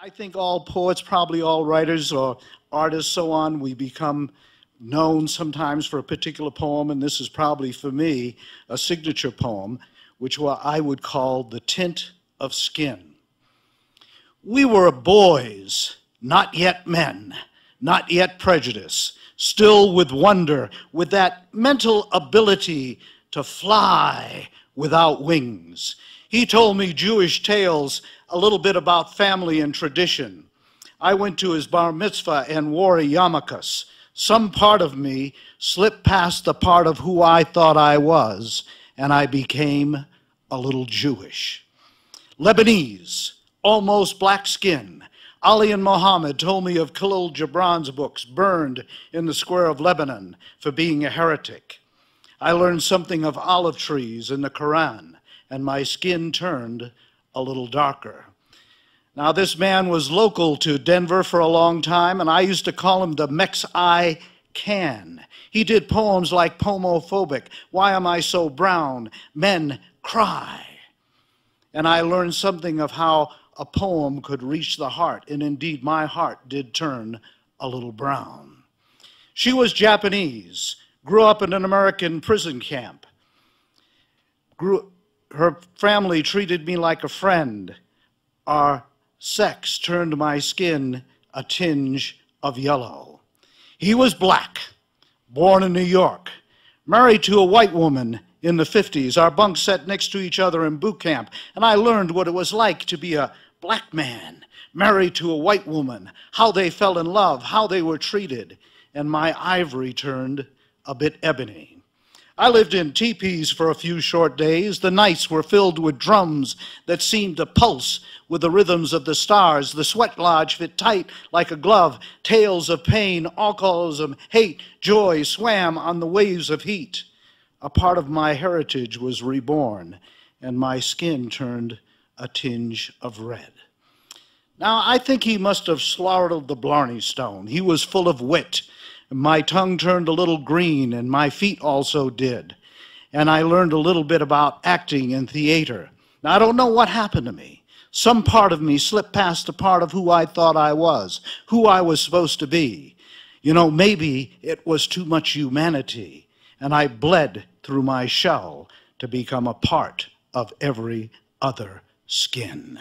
I think all poets, probably all writers or artists, so on, we become known sometimes for a particular poem, and this is probably, for me, a signature poem, which I would call The Tint of Skin. We were boys, not yet men, not yet prejudice, still with wonder, with that mental ability to fly without wings. He told me Jewish tales, a little bit about family and tradition. I went to his bar mitzvah and wore a yarmulke. Some part of me slipped past the part of who I thought I was, and I became a little Jewish. Lebanese, almost black skin. Ali and Muhammad told me of Khalil Gibran's books burned in the square of Lebanon for being a heretic. I learned something of olive trees in the Quran, and my skin turned a little darker. Now, this man was local to Denver for a long time, and I used to call him the Mex-I-Can. He did poems like Pomophobic, Why Am I So Brown? Men Cry. And I learned something of how a poem could reach the heart, and indeed my heart did turn a little brown. She was Japanese, grew up in an American prison camp. Her family treated me like a friend. Our sex turned my skin a tinge of yellow. He was black, born in New York, married to a white woman in the 50s. Our bunks sat next to each other in boot camp, and I learned what it was like to be a black man married to a white woman, how they fell in love, how they were treated, and my ivory turned a bit ebony. I lived in teepees for a few short days. The nights were filled with drums that seemed to pulse with the rhythms of the stars. The sweat lodge fit tight like a glove. Tales of pain, alcoholism, hate, joy swam on the waves of heat. A part of my heritage was reborn, and my skin turned a tinge of red. Now, I think he must have slaughtered the Blarney Stone. He was full of wit. My tongue turned a little green, and my feet also did. And I learned a little bit about acting and theater. Now, I don't know what happened to me. Some part of me slipped past the part of who I thought I was, who I was supposed to be. You know, maybe it was too much humanity, and I bled through my shell to become a part of every other skin.